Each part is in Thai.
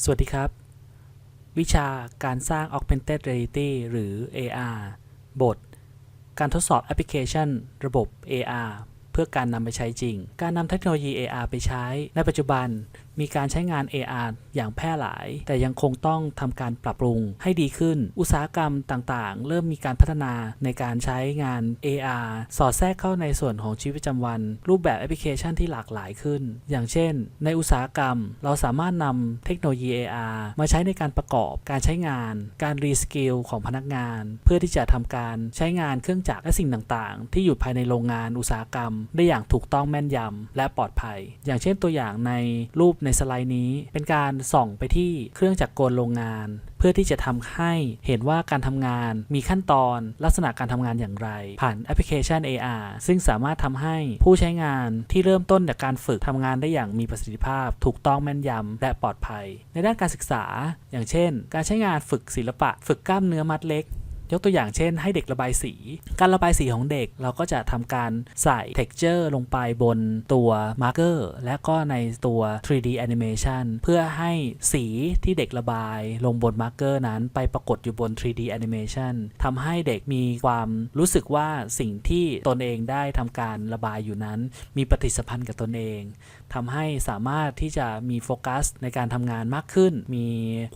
สวัสดีครับวิชาการสร้าง Augmented Reality หรือ AR บทการทดสอบแอปพลิเคชันระบบ AR เพื่อการนำไปใช้จริงการนำเทคโนโลยี AR ไปใช้ในปัจจุบันมีการใช้งาน AR อย่างแพร่หลายแต่ยังคงต้องทำการปรับปรุงให้ดีขึ้นอุตสาหกรรมต่างๆเริ่มมีการพัฒนาในการใช้งาน AR สอดแทรกเข้าในส่วนของชีวิตประจำวันรูปแบบแอปพลิเคชันที่หลากหลายขึ้นอย่างเช่นในอุตสาหกรรมเราสามารถนำเทคโนโลยี AR มาใช้ในการประกอบการใช้งานการรีสกิลของพนักงานเพื่อที่จะทำการใช้งานเครื่องจักรและสิ่งต่างๆที่อยู่ภายในโรงงานอุตสาหกรรมได้อย่างถูกต้องแม่นยำและปลอดภัยอย่างเช่นตัวอย่างในรูปในสไลด์นี้เป็นการส่องไปที่เครื่องจักรกลโรงงานเพื่อที่จะทำให้เห็นว่าการทำงานมีขั้นตอนลักษณะการทำงานอย่างไรผ่านแอปพลิเคชัน AR ซึ่งสามารถทำให้ผู้ใช้งานที่เริ่มต้นจากการฝึกทำงานได้อย่างมีประสิทธิภาพถูกต้องแม่นยำและปลอดภัยในด้านการศึกษาอย่างเช่นการใช้งานฝึกศิลปะฝึกกล้ามเนื้อมัดเล็กยกตัวอย่างเช่นให้เด็กระบายสีการระบายสีของเด็กเราก็จะทำการใส่ texture ลงไปบนตัว marker และก็ในตัว 3D animation เพื่อให้สีที่เด็กระบายลงบน marker นั้นไปปรากฏอยู่บน 3D animation ทำให้เด็กมีความรู้สึกว่าสิ่งที่ตนเองได้ทำการระบายอยู่นั้นมีปฏิสัมพันธ์กับตนเองทำให้สามารถที่จะมีโฟกัสในการทำงานมากขึ้นมี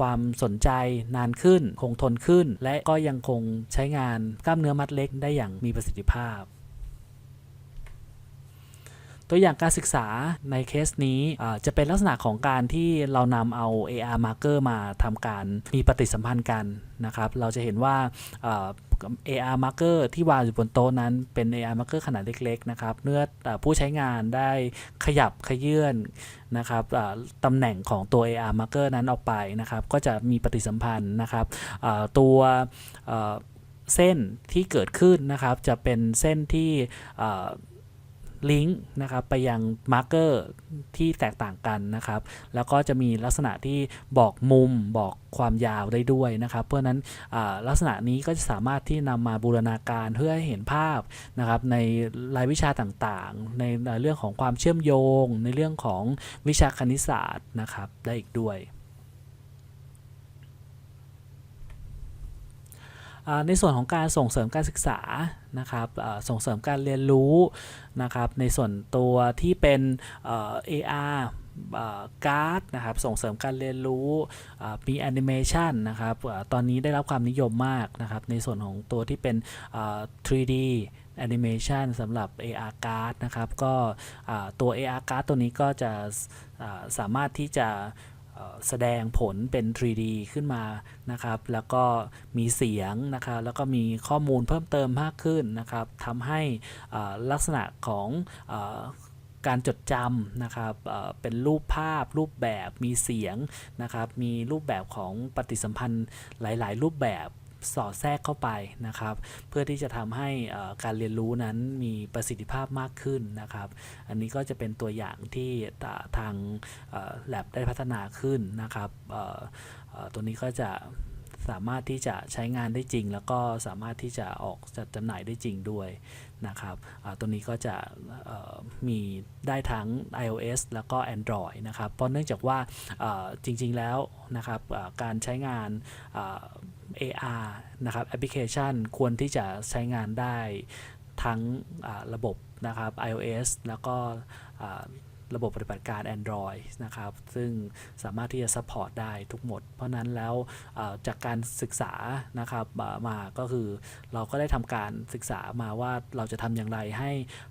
ความสนใจนานขึ้นคงทนขึ้นและก็ยังคงใช้งานกล้ามเนื้อมัดเล็กได้อย่างมีประสิทธิภาพตัวอย่างการศึกษาในเคสนี้จะเป็นลักษณะของการที่เรานำเอา AR marker มาทำการมีปฏิสัมพันธ์กันนะครับเราจะเห็นว่าAR marker ที่วางอยู่บนโต๊ะนั้นเป็น AR marker ขนาดเล็กๆนะครับเมื่อผู้ใช้งานได้ขยับขยื่นนะครับตำแหน่งของตัว AR marker นั้นออกไปนะครับก็จะมีปฏิสัมพันธ์นะครับตัวเส้นที่เกิดขึ้นนะครับจะเป็นเส้นที่ลิงก์นะครับไปยังมาร์กเกอร์ที่แตกต่างกันนะครับแล้วก็จะมีลักษณะที่บอกมุมบอกความยาวได้ด้วยนะครับเพราะนั้นลักษณะนี้ก็จะสามารถที่นำมาบูรณาการเพื่อให้เห็นภาพนะครับในรายวิชาต่างๆในเรื่องของความเชื่อมโยงในเรื่องของวิชาคณิตศาสตร์นะครับได้อีกด้วยในส่วนของการส่งเสริมการศึกษานะครับส่งเสริมการเรียนรู้นะครับในส่วนตัวที่เป็นAR การ์ดนะครับส่งเสริมการเรียนรู้มีแอนิเมชันนะครับตอนนี้ได้รับความนิยมมากนะครับในส่วนของตัวที่เป็น 3D Animation สำหรับ AR Card นะครับก็ตัว AR Card ตัวนี้ก็จะสามารถที่จะแสดงผลเป็น 3D ขึ้นมานะครับแล้วก็มีเสียงนะครับแล้วก็มีข้อมูลเพิ่มเติมมากขึ้นนะครับทำให้ลักษณะของการจดจำนะครับเป็นรูปภาพรูปแบบมีเสียงนะครับมีรูปแบบของปฏิสัมพันธ์หลายๆรูปแบบสอดแทรกเข้าไปนะครับเพื่อที่จะทำให้การเรียนรู้นั้นมีประสิทธิภาพมากขึ้นนะครับอันนี้ก็จะเป็นตัวอย่างที่ทาง Lab ได้พัฒนาขึ้นนะครับตัวนี้ก็จะสามารถที่จะใช้งานได้จริงแล้วก็สามารถที่จะออกจัดจำหน่ายได้จริงด้วยนะครับตัวนี้ก็จะมีได้ทั้ง iOS แล้วก็ Android นะครับเพราะเนื่องจากว่าจริงๆแล้วนะครับการใช้งาน AR นะครับแอปพลิเคชันควรที่จะใช้งานได้ทั้งระบบนะครับ iOS แล้วก็ระบบปฏิบัติการ Android นะครับซึ่งสามารถที่จะ support ได้ทุกหมดเพราะนั้นแล้วจากการศึกษานะครับมาก็คือเราก็ได้ทำการศึกษามาว่าเราจะทำอย่างไร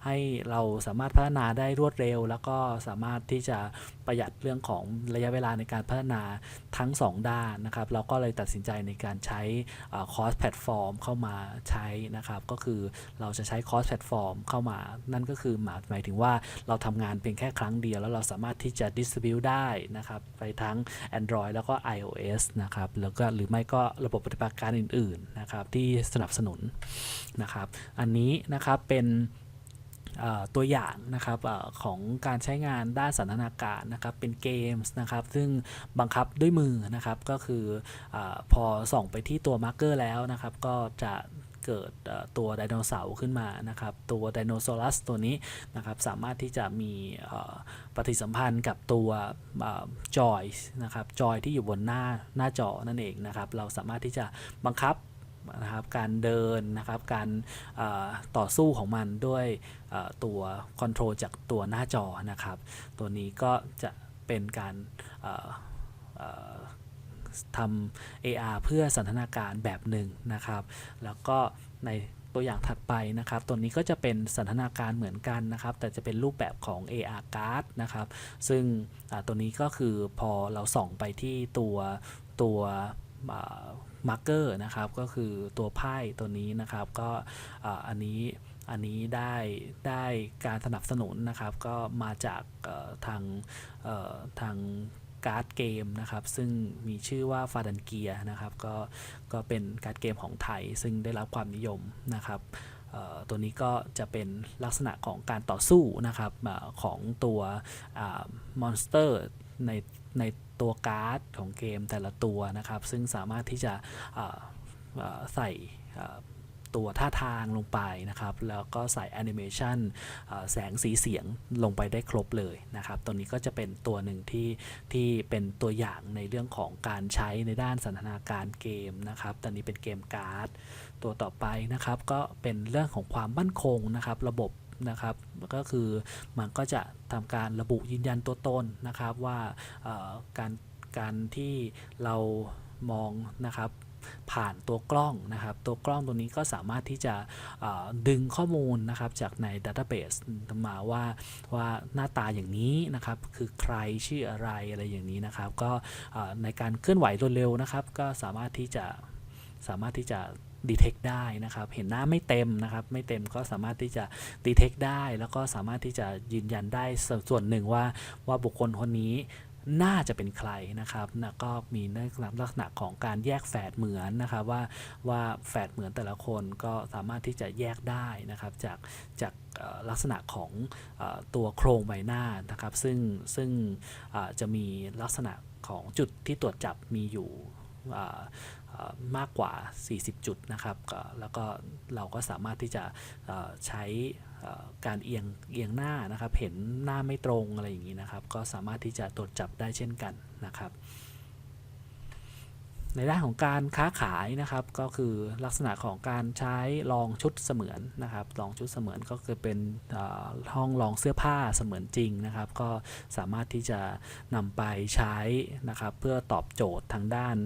ให้เราสามารถพัฒนาได้รวดเร็วแล้วก็สามารถที่จะประหยัดเรื่องของระยะเวลาในการพัฒนาทั้ง2ด้านนะครับเราก็เลยตัดสินใจในการใช้คอร์สแพลตฟอร์มเข้ามาใช้นะครับก็คือเราจะใช้คอร์สแพลตฟอร์มเข้ามานั่นก็คือหมายถึงว่าเราทำงานเพียงแค่ครั้งเดียวแล้วเราสามารถที่จะ distribute ได้นะครับไปทั้ง Android แล้วก็ iOS นะครับแล้วก็หรือไม่ก็ระบบปฏิบัติการอื่นๆนะครับที่สนับสนุนนะครับอันนี้นะครับเป็นตัวอย่างนะครับของการใช้งานด้านสันทนาการนะครับเป็นเกมส์นะครับซึ่งบังคับด้วยมือนะครับก็คือพอส่องไปที่ตัวมาร์กเกอร์แล้วนะครับก็จะ เกิดตัวไดโนเสาร์ขึ้นมานะครับตัวไดโนซอรัสตัวนี้นะครับสามารถที่จะมีปฏิสัมพันธ์กับตัวจอยนะครับจอยที่อยู่บนหน้าจอนั่นเองนะครับเราสามารถที่จะบังคับนะครับการเดินนะครับการต่อสู้ของมันด้วยตัวคอนโทรลจากตัวหน้าจอนะครับตัวนี้ก็จะเป็นการทำ AR เพื่อสันทนาการแบบหนึ่งนะครับแล้วก็ในตัวอย่างถัดไปนะครับตัวนี้ก็จะเป็นสันทนาการเหมือนกันนะครับแต่จะเป็นรูปแบบของ AR card นะครับซึ่งตัวนี้ก็คือพอเราส่องไปที่ตัวมาร์เกอร์นะครับก็คือตัวไพ่ตัวนี้นะครับก็อันนี้ได้การสนับสนุนนะครับก็มาจากทางการ์ดเกมนะครับซึ่งมีชื่อว่าฟาดันเกียนะครับก็เป็นการ์ดเกมของไทยซึ่งได้รับความนิยมนะครับตัวนี้ก็จะเป็นลักษณะของการต่อสู้นะครับของตัวมอนสเตอร์ในตัวการ์ดของเกมแต่ละตัวนะครับซึ่งสามารถที่จะใส่ตัวท่าทางลงไปนะครับแล้วก็ใส่แอนิเมชันแสงสีเสียงลงไปได้ครบเลยนะครับตัวนี้ก็จะเป็นตัวหนึ่งที่เป็นตัวอย่างในเรื่องของการใช้ในด้านสันทนาการเกมนะครับตอนนี้เป็นเกมการ์ดตัวต่อไปนะครับก็เป็นเรื่องของความมั่นคงนะครับระบบนะครับก็คือมันก็จะทำการระบุยืนยันตัวตนนะครับว่าการที่เรามองนะครับผ่านตัวกล้องนะครับตัวกล้องตัวนี้ก็สามารถที่จะดึงข้อมูลนะครับจากใน Database มาว่าหน้าตาอย่างนี้นะครับคือใครชื่ออะไรอย่างนี้นะครับก็ในการเคลื่อนไหวเร็วๆนะครับก็สามารถที่จะdetect ได้นะครับเห็นหน้าไม่เต็มนะครับไม่เต็มก็สามารถที่จะ detect ได้แล้วก็สามารถที่จะยืนยันได้ส่วนหนึ่งว่าบุคคลคนนี้น่าจะเป็นใครนะครับนะก็มีลักษณะของการแยกแฝดเหมือนนะครับว่าแฝดเหมือนแต่ละคนก็สามารถที่จะแยกได้นะครับจากลักษณะของตัวโครงใบหน้านะครับซึ่งจะมีลักษณะของจุดที่ตรวจจับมีอยู่มากกว่า40จุดนะครับแล้วก็เราก็สามารถที่จะใช้การเอียงหน้านะครับเห็นหน้าไม่ตรงอะไรอย่างนี้นะครับก็สามารถที่จะตรวจจับได้เช่นกันนะครับในด้านของการค้าขายนะครับก็คือลักษณะของการใช้ลองชุดเสมือนนะครับลองชุดเสมือนก็คือเป็นห้องลองเสื้อผ้าเสมือนจริงนะครับก็สามารถที่จะนำไปใช้นะครับเพื่อตอบโจทย์ทางด้าน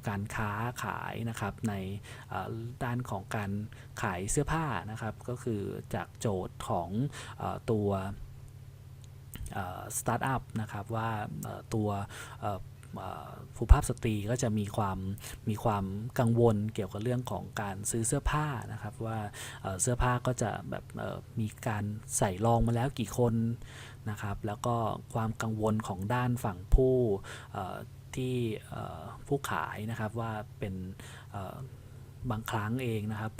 การค้าขายนะครับในด้านของการขายเสื้อผ้านะครับก็คือจากโจทย์ของตัวสตาร์ทอัพนะครับว่าตัวผู้ภาพสตรีก็จะมีความกังวลเกี่ยวกับเรื่องของการซื้อเสื้อผ้านะครับว่าเสื้อผ้าก็จะแบบมีการใส่ลองมาแล้วกี่คนนะครับแล้วก็ความกังวลของด้านฝั่งที่ผู้ขายนะครับว่าเป็นบางครั้งเองนะครับ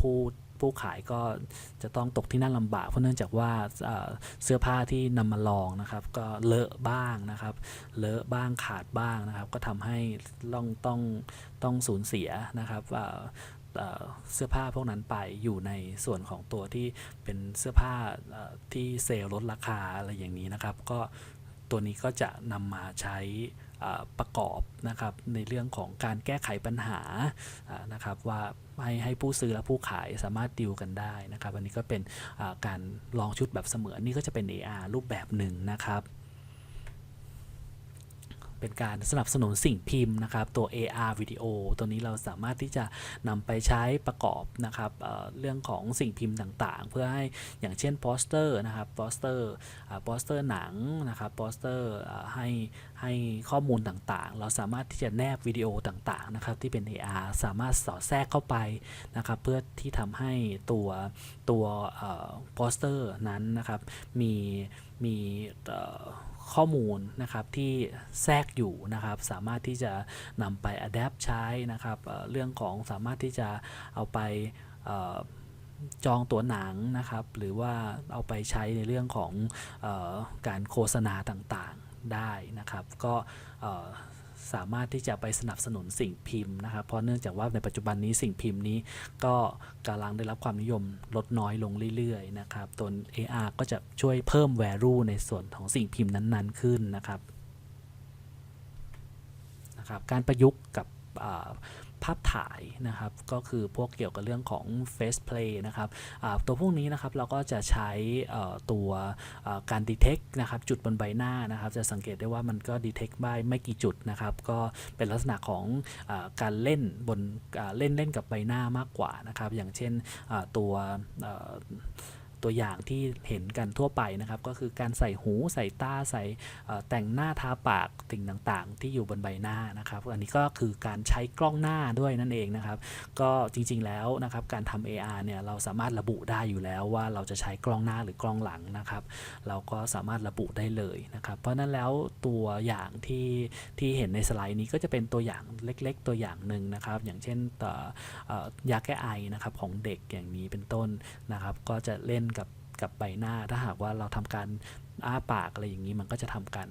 ผู้ขายก็จะต้องตกที่นั่งลำบากเพราะเนื่องจากว่าเสื้อผ้าที่นำมาลองนะครับก็เลอะบ้างนะครับเลอะบ้างขาดบ้างนะครับก็ทำให้ต้องสูญเสียนะครับเสื้อผ้าพวกนั้นไปอยู่ในส่วนของตัวที่เป็นเสื้อผ้าที่เซลล์ลดราคาอะไรอย่างนี้นะครับก็ตัวนี้ก็จะนำมาใช้ประกอบนะครับในเรื่องของการแก้ไขปัญหานะครับว่าให้ผู้ซื้อและผู้ขายสามารถดีลกันได้นะครับอันนี้ก็เป็นการลองชุดแบบเสมือนนี่ก็จะเป็น AR รูปแบบหนึ่งนะครับเป็นการสนับสนุนสิ่งพิมพ์นะครับตัว AR วิดีโอตัวนี้เราสามารถที่จะนำไปใช้ประกอบนะครับเรื่องของสิ่งพิมพ์ต่างๆเพื่อให้อย่างเช่นโปสเตอร์นะครับโปสเตอร์หนังนะครับโปสเตอร์ให้ข้อมูลต่างๆเราสามารถที่จะแนบวิดีโอต่างๆนะครับที่เป็น AR สามารถสอดแทรกเข้าไปนะครับเพื่อที่ทำให้ตัวโปสเตอร์นั้นนะครับมีข้อมูลนะครับที่แทรกอยู่นะครับสามารถที่จะนำไป adapt ใช้นะครับเรื่องของสามารถที่จะเอาไปจองตั๋วหนังนะครับหรือว่าเอาไปใช้ในเรื่องของการโฆษณาต่างๆได้นะครับก็ สามารถที่จะไปสนับสนุนสิ่งพิมพ์นะครับเพราะเนื่องจากว่าในปัจจุบันนี้สิ่งพิมพ์นี้ก็กำลังได้รับความนิยมลดน้อยลงเรื่อยๆนะครับตัว AR ก็จะช่วยเพิ่ม value ในส่วนของสิ่งพิมพ์นั้นๆขึ้นนะครับการประยุกต์กับภาพถ่ายนะครับก็คือพวกเกี่ยวกับเรื่องของ Face Play นะครับตัวพวกนี้นะครับเราก็จะใช้ตัวการ detect นะครับจุดบนใบหน้านะครับจะสังเกตได้ว่ามันก็ detect ได้ไม่กี่จุดนะครับก็เป็นลักษณะของการเล่นบนเล่นกับใบหน้ามากกว่านะครับอย่างเช่นตัวอย่างที่เห็นกันทั่วไปนะครับก็คือการใส่หูใส่ตาใส่แต่งหน้าทาปากสิ่งต่างๆที่อยู่บนใบหน้านะครับอันนี้ก็คือการใช้กล้องหน้าด้วยนั่นเองนะครับก็จริงๆแล้วนะครับการทำ AR เนี่ยเราสามารถระบุได้อยู่แล้วว่าเราจะใช้กล้องหน้าหรือกล้องหลังนะครับเราก็สามารถระบุได้เลยนะครับเพราะนั้นแล้วตัวอย่างที่เห็นในสไลด์นี้ก็จะเป็นตัวอย่างเล็กๆตัวอย่างหนึ่งนะครับอย่างเช่นยาแก้ไอนะครับของเด็กอย่างนี้เป็นต้นนะครับก็จะเล่นกับใบหน้าถ้าหากว่าเราทำการอ้าปากอะไรอย่างนี้มันก็จะทำการ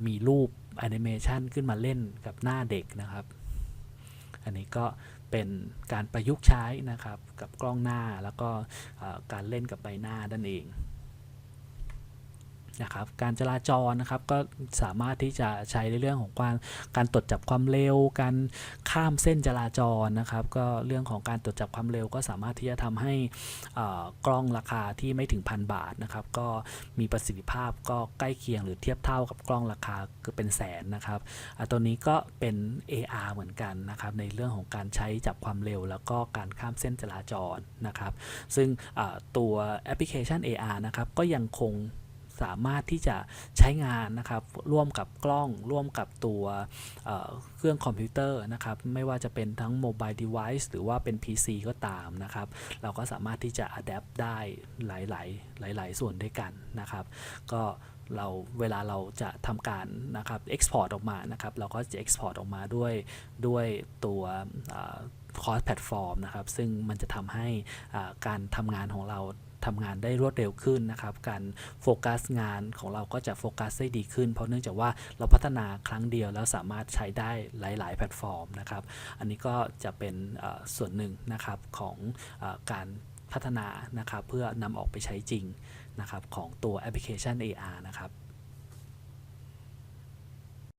มีรูปแอนิเมชันขึ้นมาเล่นกับหน้าเด็กนะครับอันนี้ก็เป็นการประยุกต์ใช้นะครับกับกล้องหน้าแล้วก็การเล่นกับใบหน้านั่นเองนะครับการจราจรนะครับก็สามารถที่จะใช้ในเรื่องของการตรวจจับความเร็วการข้ามเส้นจราจรนะครับก็เรื่องของการตรวจจับความเร็วก็สามารถที่จะทำให้กล้องราคาที่ไม่ถึง1,000 บาทนะครับก็มีประสิทธิภาพก็ใกล้เคียงหรือเทียบเท่ากับกล้องราคาเป็นแสนนะครับตัวนี้ก็เป็น AR เหมือนกันนะครับในเรื่องของการใช้จับความเร็วแล้วก็การข้ามเส้นจราจรนะครับซึ่งตัวแอปพลิเคชัน AR นะครับก็ยังคงสามารถที่จะใช้งานนะครับร่วมกับกล้องร่วมกับตัวเครื่องคอมพิวเตอร์นะครับไม่ว่าจะเป็นทั้ง Mobile Device หรือว่าเป็น PC ก็ตามนะครับเราก็สามารถที่จะ adapt ได้หลายส่วนด้วยกันนะครับก็เวลาเราจะทำการนะครับ export ออกมานะครับเราก็จะ export ออกมาด้วยตัวcross platform นะครับซึ่งมันจะทำให้การทำงานของเราทำงานได้รวดเร็วขึ้นนะครับการโฟกัสงานของเราก็จะโฟกัสได้ดีขึ้นเพราะเนื่องจากว่าเราพัฒนาครั้งเดียวแล้วสามารถใช้ได้หลายๆแพลตฟอร์มนะครับอันนี้ก็จะเป็นส่วนหนึ่งนะครับของการพัฒนานะครับเพื่อนำออกไปใช้จริงนะครับของตัวแอปพลิเคชัน AR นะครับ